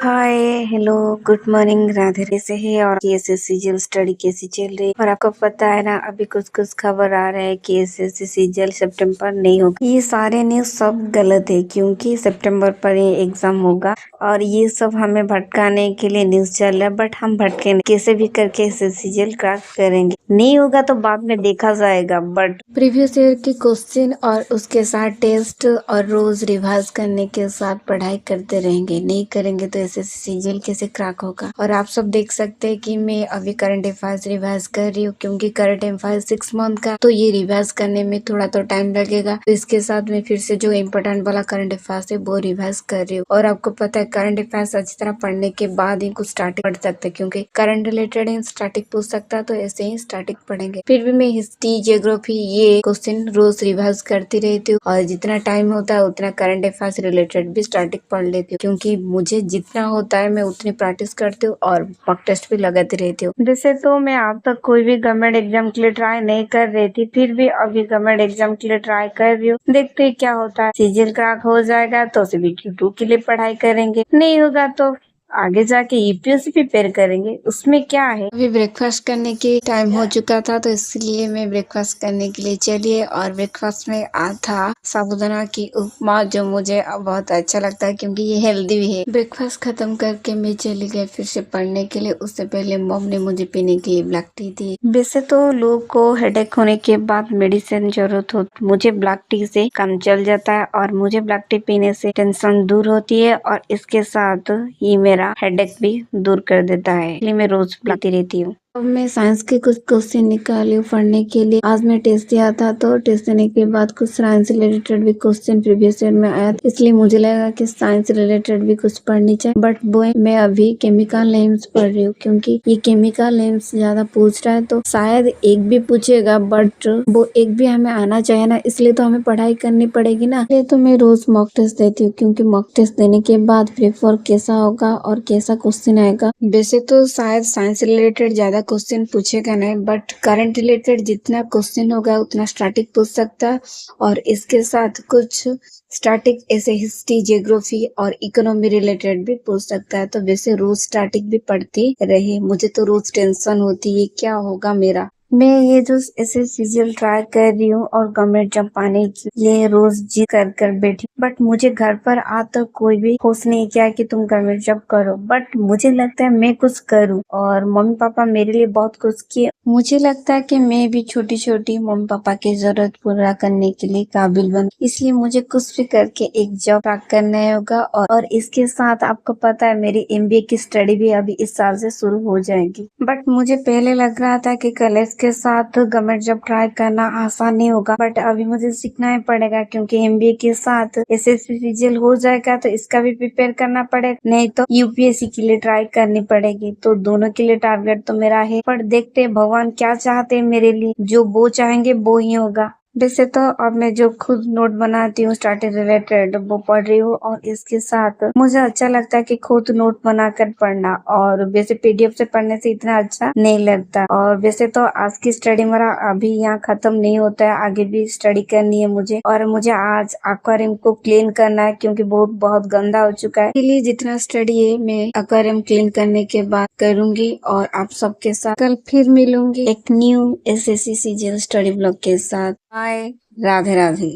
Hi hello good morning Radhe कैसे है और एसएससी सीजीएल स्टडी कैसी चल रही है। और आपको पता है ना, अभी कुछ कुछ खबर आ रहा है कि एसएससी सीजीएल सितंबर नहीं होगा। ये सारे न्यूज सब गलत है क्योंकि सितंबर पर ये एग्जाम होगा और ये सब हमें भटकाने के लिए न्यूज चल रहा है। बट हम भटके नहीं, कैसे भी करके एसएससी सीजीएल क्रैक करेंगे। नहीं होगा तो बाद में देखा जाएगा। बट प्रीवियस ईयर के क्वेश्चन और उसके साथ टेस्ट और रोज रिवाइज करने के साथ पढ़ाई करते रहेंगे। नहीं करेंगे तो एसएससी सीजीएल कैसे क्रैक होगा। और आप सब देख सकते हैं कि मैं अभी करंट अफेयर्स रिवाइज कर रही हूँ क्योंकि करंट अफेयर्स 6 मंथ का, तो ये रिवाइज करने में थोड़ा तो टाइम लगेगा। तो इसके साथ में फिर से जो इम्पोर्टेंट वाला करंट अफेयर्स है वो रिवाइज कर रही हूँ। और आपको पता है करंट अफेयर्स अच्छी तरह पढ़ने के बाद ही कुछ स्टार्टिंग पढ़ सकते हैं क्योंकि करंट रिलेटेड स्टार्टिंग पूछ सकता है, तो ऐसे ही स्टार्टिंग पढ़ेंगे। फिर भी मैं हिस्ट्री जियोग्राफी ये क्वेश्चन रोज रिवाइज करती रहती हूँ और जितना टाइम होता है उतना करंट अफेयर्स रिलेटेड भी स्टार्टिंग पढ़ लेती हूँ क्योंकि मुझे जितना होता है मैं उतनी प्रैक्टिस करती हूँ और मॉक टेस्ट भी लगाती रहती हूँ। वैसे तो मैं अब तक कोई भी गवर्नमेंट एग्जाम के लिए ट्राई नहीं कर रही थी, फिर भी अभी गवर्नमेंट एग्जाम के लिए ट्राई कर रही हूँ। देखते हैं क्या होता है। सीजीएल क्रैक हो जाएगा तो CBQ2 के लिए पढ़ाई करेंगे, नहीं होगा तो आगे जाके यूपीएससी प्रिपेयर करेंगे। उसमें क्या है। अभी ब्रेकफास्ट करने के टाइम हो चुका था तो इसलिए मैं ब्रेकफास्ट करने के लिए चलिए। और ब्रेकफास्ट में था साबूदाना की उपमा, जो मुझे बहुत अच्छा लगता है क्योंकि ये हेल्दी भी है। ब्रेकफास्ट खत्म करके मैं चली गई फिर से पढ़ने के लिए। उससे पहले मॉम ने मुझे पीने के लिए ब्लैक टी दी। वैसे तो लोग को हेडेक होने के बाद मेडिसिन जरूरत हो, मुझे ब्लैक टी से काम चल जाता है और मुझे ब्लैक टी पीने से टेंशन दूर होती है और इसके साथ ही मेरा हेडेक भी दूर कर देता है, इसलिए मैं रोज पीती रहती हूँ। अब मैं साइंस के कुछ क्वेश्चन निकाली हूँ पढ़ने के लिए। आज मैं टेस्ट दिया था तो टेस्ट देने के बाद कुछ साइंस रिलेटेड भी क्वेश्चन प्रीवियस ईयर में आया था, इसलिए मुझे लगा कि साइंस रिलेटेड भी कुछ पढ़नी चाहिए। बट वो मैं अभी केमिकल नेम्स पढ़ रही हूँ क्योंकि ये केमिकल नेम्स ज्यादा पूछ रहा है तो शायद एक भी पूछेगा, बट वो एक भी हमें आना चाहिए ना, इसलिए तो हमें पढ़ाई करनी पड़ेगी ना। इसलिए तो मैं रोज मॉक टेस्ट देती हूँ क्योंकि मॉक टेस्ट देने के बाद पेपर कैसा होगा और कैसा क्वेश्चन आएगा। वैसे तो शायद साइंस रिलेटेड ज्यादा क्वेश्चन पूछेगा नहीं, बट करंट रिलेटेड जितना क्वेश्चन होगा उतना स्टैटिक पूछ सकता है और इसके साथ कुछ स्टैटिक ऐसे हिस्ट्री जियोग्राफी और इकोनॉमी रिलेटेड भी पूछ सकता है। तो वैसे रोज स्टैटिक भी पढ़ती रहे। मुझे तो रोज टेंशन होती है क्या होगा मेरा। मैं ये जो ऐसे सीजीएल ट्राई कर रही हूँ और गवर्नमेंट जॉब पाने के लिए रोज जी कर कर बैठी, बट मुझे घर पर आता कोई भी फोर्स नहीं किया कि तुम गवर्नमेंट जॉब करो। बट मुझे लगता है मैं कुछ करूँ और मम्मी पापा मेरे लिए बहुत कुछ किए। मुझे लगता है कि मैं भी छोटी छोटी मम्मी पापा की जरूरत पूरा करने के लिए काबिल बन, इसलिए मुझे कुछ भी करके एक जॉब प्राप्त करना होगा। और इसके साथ आपको पता है मेरी MBA की स्टडी भी अभी इस साल से शुरू हो जाएगी। बट मुझे पहले लग रहा था कि कॉलेज के साथ गवर्नमेंट जॉब ट्राई करना आसान नहीं होगा, बट अभी मुझे सीखना ही पड़ेगा क्योंकि MBA के साथ SSC सीजीएल हो जाएगा तो इसका भी प्रिपेयर करना पड़ेगा, नहीं तो यूपीएससी के लिए ट्राई करनी पड़ेगी। तो दोनों के लिए टारगेट तो मेरा है, पर देखते हैं भगवान क्या चाहते हैं मेरे लिए। जो वो चाहेंगे वो ही होगा। वैसे तो अब मैं जो खुद नोट बनाती हूँ स्टार्टिंग रिलेटेड वो पढ़ रही हूँ और इसके साथ मुझे अच्छा लगता है कि खुद नोट बनाकर पढ़ना, और वैसे PDF से पढ़ने से इतना अच्छा नहीं लगता। और वैसे तो आज की स्टडी मेरा अभी यहाँ खत्म नहीं होता है, आगे भी स्टडी करनी है मुझे। और मुझे आज एक्वेरियम को क्लीन करना है क्योंकि बहुत गंदा हो चुका है, इसलिए जितना स्टडी है मैं एक्वेरियम क्लीन करने के बाद करूंगी। और आप सबके साथ कल फिर मिलूंगी एक new SSC CGL study blog के साथ। बाय, राधे राधे।